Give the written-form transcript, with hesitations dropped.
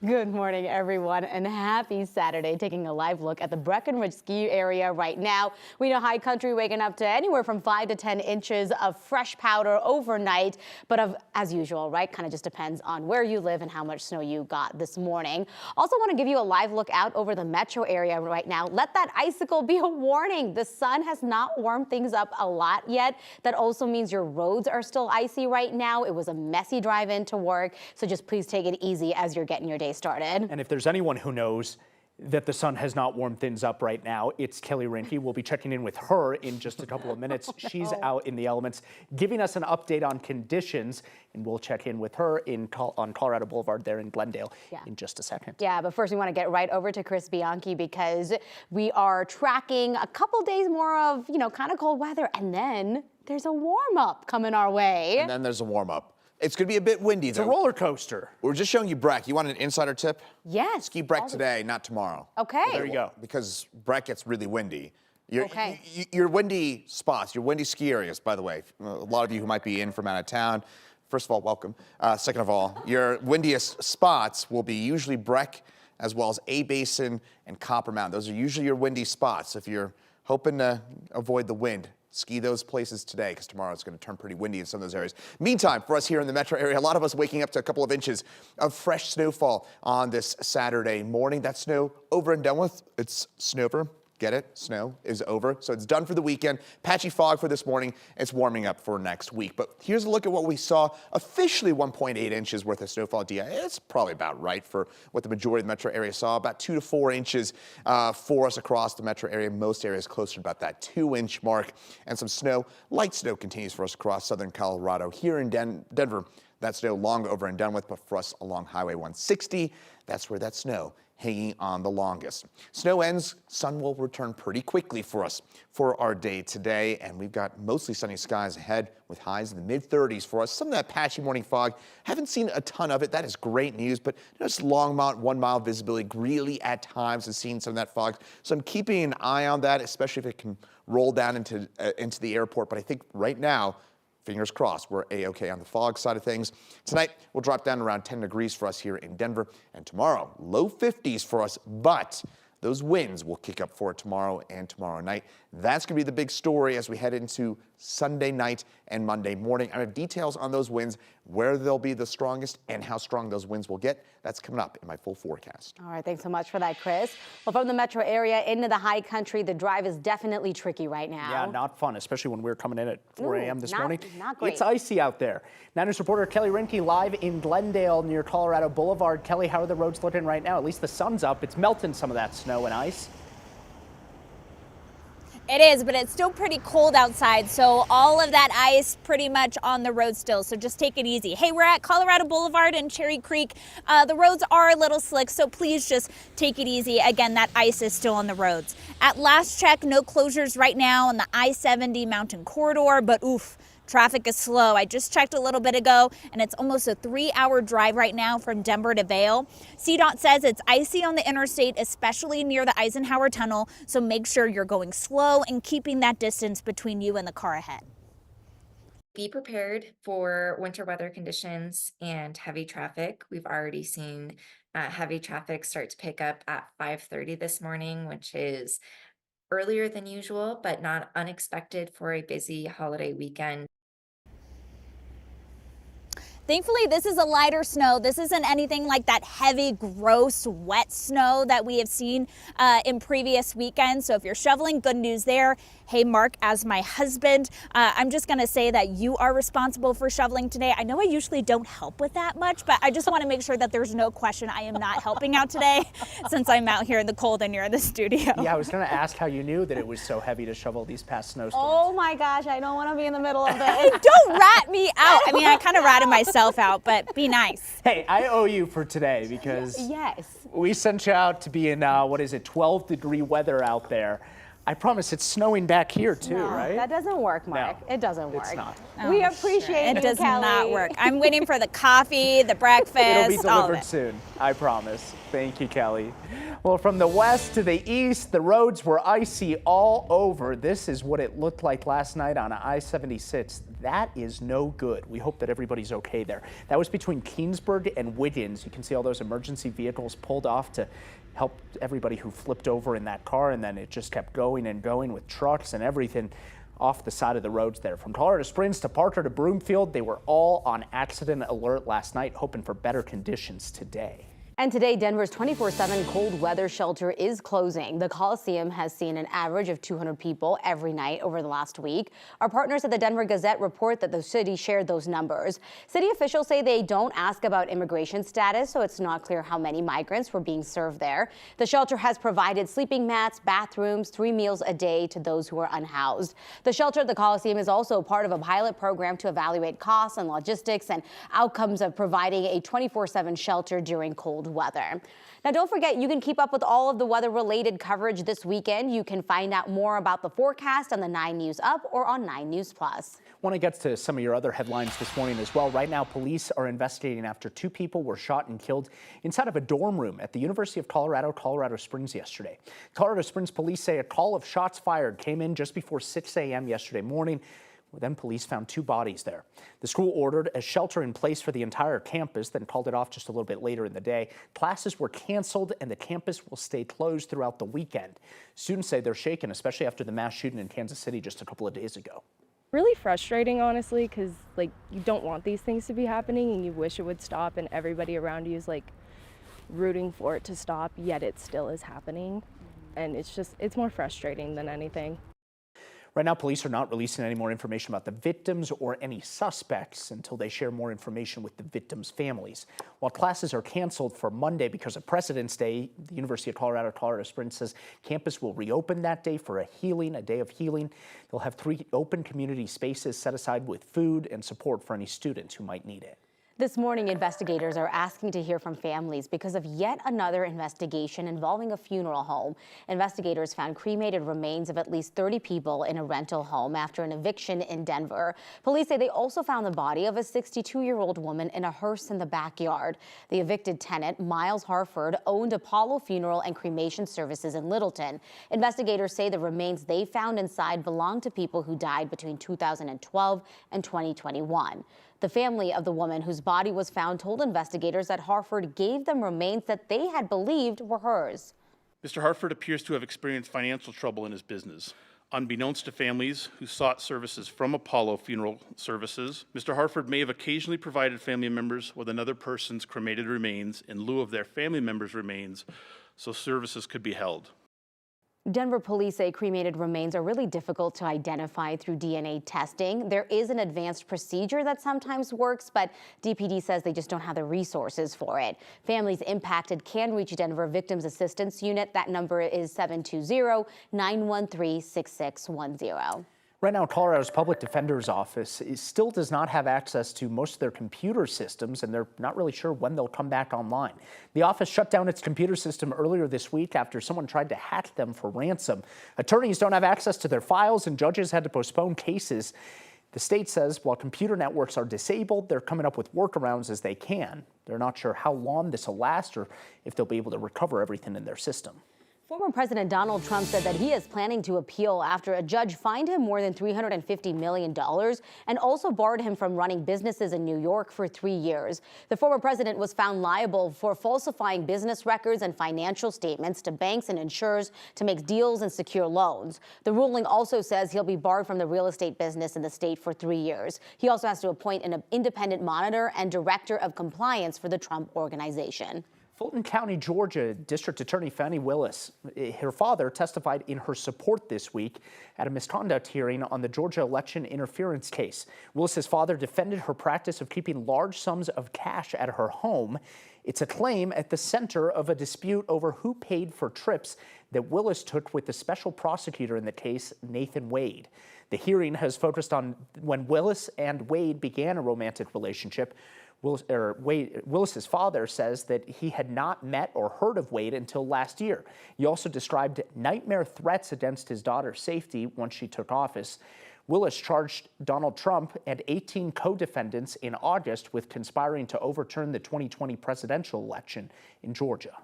Good morning, everyone, and happy Saturday. Taking a live look at the Breckenridge ski area right now. We know high country waking up to anywhere from 5 to 10 inches of fresh powder overnight, but as usual, right, kind of just depends on where you live and how much snow you got this morning. Also want to give you a live look out over the metro area right now. Let that icicle be a warning. The sun has not warmed things up a lot yet. That also means your roads are still icy right now. It was a messy drive into work, so just please take it easy as you're getting your day started. And if there's anyone who knows that the sun has not warmed things up right now, it's Kelly Rinke. We'll be checking in with her in just a couple of minutes. She's out in the elements, giving us an update on conditions, and we'll check in with her on Colorado Boulevard there in Glendale in just a second. Yeah, but first we want to get right over to Chris Bianchi because we are tracking a couple days more of, kind of cold weather, and then there's a warm-up coming our way. And then there's a warm-up. It's going to be a bit windy, though. It's a roller coaster. We're just showing you Breck. You want an insider tip? Yes. Ski Breck today, not tomorrow. Okay. There you go. Because Breck gets really windy. Okay. Your windy spots, your windy ski areas, by the way, a lot of you who might be in from out of town, first of all, welcome. Second of all, your windiest spots will be usually Breck, as well as A-Basin and Copper Mountain. Those are usually your windy spots. If you're hoping to avoid the wind, ski those places today, because tomorrow it's going to turn pretty windy in some of those areas. Meantime, for us here in the metro area, a lot of us waking up to a couple of inches of fresh snowfall on this Saturday morning. That snow over and done with. It's snowver. Get it? Snow is over. So it's done for the weekend. Patchy fog for this morning. It's warming up for next week. But here's a look at what we saw. Officially 1.8 inches worth of snowfall. It's probably about right for what the majority of the metro area saw. About 2 to 4 inches for us across the metro area. Most areas closer to about that 2-inch mark. And some snow, light snow continues for us across southern Colorado. Here in Denver, that snow long over and done with. But for us along Highway 160, that's where that snow hanging on the longest. Snow ends, sun will return pretty quickly for us for our day today, and we've got mostly sunny skies ahead with highs in the mid-30s for us. Some of that patchy morning fog, haven't seen a ton of it. That is great news, but just Longmont, 1 mile visibility, Greeley at times has seen some of that fog. So I'm keeping an eye on that, especially if it can roll down into the airport. But I think right now, fingers crossed, we're A-OK on the fog side of things. Tonight, we'll drop down around 10 degrees for us here in Denver. And tomorrow, low 50s for us, but those winds will kick up for tomorrow and tomorrow night. That's going to be the big story as we head into Sunday night and Monday morning. I have details on those winds, where they'll be the strongest, and how strong those winds will get. That's coming up in my full forecast. All right, thanks so much for that, Chris. Well, from the metro area into the high country, the drive is definitely tricky right now. Yeah, not fun, especially when we were coming in at 4 a.m. this morning. Not great. It's icy out there. 9 News reporter Kelly Rinke live in Glendale near Colorado Boulevard. Kelly, how are the roads looking right now? At least the sun's up. It's melting some of that snow and ice. It is, but it's still pretty cold outside, so all of that ice pretty much on the road still, so just take it easy. Hey, we're at Colorado Boulevard and Cherry Creek. The roads are a little slick, so please just take it easy. Again, that ice is still on the roads. At last check, no closures right now on the I-70 Mountain Corridor, but oof. Traffic is slow. I just checked a little bit ago, and it's almost a 3-hour drive right now from Denver to Vail. CDOT says it's icy on the interstate, especially near the Eisenhower Tunnel, so make sure you're going slow and keeping that distance between you and the car ahead. Be prepared for winter weather conditions and heavy traffic. We've already seen heavy traffic start to pick up at 5:30 this morning, which is earlier than usual, but not unexpected for a busy holiday weekend. Thankfully, this is a lighter snow. This isn't anything like that heavy, gross, wet snow that we have seen in previous weekends. So if you're shoveling, good news there. Hey, Mark, as my husband, I'm just going to say that you are responsible for shoveling today. I know I usually don't help with that much, but I just want to make sure that there's no question I am not helping out today since I'm out here in the cold and you're in the studio. Yeah, I was going to ask how you knew that it was so heavy to shovel these past snowstorms. Oh my gosh, I don't want to be in the middle of this. Hey, don't rat me out. I mean, I kind of ratted myself out, but be nice. Hey, I owe you for today because we sent you out to be in, 12-degree weather out there. I promise it's snowing back here too, right? That doesn't work, Mark. No, it doesn't work. It's not. We appreciate It does Kelly. not work. I'm waiting for the coffee, the breakfast, It'll be all of delivered it. soon, I promise. Thank you, Kelly. Well, from the west to the east, the roads were icy all over. This is what it looked like last night on I-76. that is no good. We hope that everybody's okay there. That was between Keensburg and Wiggins. You can see all those emergency vehicles pulled off to help everybody who flipped over in that car, and then it just kept going and going with trucks and everything off the side of the roads there. From Colorado Springs to Parker to Broomfield, they were all on accident alert last night, hoping for better conditions today. And today, Denver's 24/7 cold weather shelter is closing. The Coliseum has seen an average of 200 people every night over the last week. Our partners at the Denver Gazette report that the city shared those numbers. City officials say they don't ask about immigration status, so it's not clear how many migrants were being served there. The shelter has provided sleeping mats, bathrooms, 3 meals a day to those who are unhoused. The shelter at the Coliseum is also part of a pilot program to evaluate costs and logistics and outcomes of providing a 24/7 shelter during cold weather. Now, don't forget, you can keep up with all of the weather-related coverage this weekend. You can find out more about the forecast on the 9 News Up or on 9 News Plus. Want to get to some of your other headlines this morning as well. Right now, police are investigating after 2 people were shot and killed inside of a dorm room at the University of Colorado, Colorado Springs yesterday. Colorado Springs police say a call of shots fired came in just before 6 a.m. yesterday morning. Then police found 2 bodies there. The school ordered a shelter in place for the entire campus, then called it off just a little bit later in the day. Classes were canceled and the campus will stay closed throughout the weekend. Students say they're shaken, especially after the mass shooting in Kansas City just a couple of days ago. Really frustrating, honestly, because you don't want these things to be happening and you wish it would stop, and everybody around you is rooting for it to stop, yet it still is happening. And it's more frustrating than anything. Right now, police are not releasing any more information about the victims or any suspects until they share more information with the victims' families. While classes are canceled for Monday because of President's Day, the University of Colorado, Colorado Springs says campus will reopen that day for a day of healing. They'll have 3 open community spaces set aside with food and support for any students who might need it. This morning, investigators are asking to hear from families because of yet another investigation involving a funeral home. Investigators found cremated remains of at least 30 people in a rental home after an eviction in Denver. Police say they also found the body of a 62-year-old woman in a hearse in the backyard. The evicted tenant, Miles Harford, owned Apollo Funeral and Cremation Services in Littleton. Investigators say the remains they found inside belonged to people who died between 2012 and 2021. The family of the woman whose body was found told investigators that Harford gave them remains that they had believed were hers. Mr. Harford appears to have experienced financial trouble in his business. Unbeknownst to families who sought services from Apollo Funeral Services, Mr. Harford may have occasionally provided family members with another person's cremated remains in lieu of their family members' remains so services could be held. Denver police say cremated remains are really difficult to identify through DNA testing. There is an advanced procedure that sometimes works, but DPD says they just don't have the resources for it. Families impacted can reach Denver Victims Assistance Unit. That number is 720-913-6610. Right now, Colorado's Public Defender's Office still does not have access to most of their computer systems, and they're not really sure when they'll come back online. The office shut down its computer system earlier this week after someone tried to hack them for ransom. Attorneys don't have access to their files, and judges had to postpone cases. The state says while computer networks are disabled, they're coming up with workarounds as they can. They're not sure how long this will last or if they'll be able to recover everything in their system. Former President Donald Trump said that he is planning to appeal after a judge fined him more than $350 million and also barred him from running businesses in New York for 3 years. The former president was found liable for falsifying business records and financial statements to banks and insurers to make deals and secure loans. The ruling also says he'll be barred from the real estate business in the state for 3 years. He also has to appoint an independent monitor and director of compliance for the Trump Organization. Fulton County, Georgia District Attorney Fani Willis, her father, testified in her support this week at a misconduct hearing on the Georgia election interference case. Willis's father defended her practice of keeping large sums of cash at her home. It's a claim at the center of a dispute over who paid for trips that Willis took with the special prosecutor in the case, Nathan Wade. The hearing has focused on when Willis and Wade began a romantic relationship. Willis's father says that he had not met or heard of Wade until last year. He also described nightmare threats against his daughter's safety once she took office. Willis charged Donald Trump and 18 co-defendants in August with conspiring to overturn the 2020 presidential election in Georgia.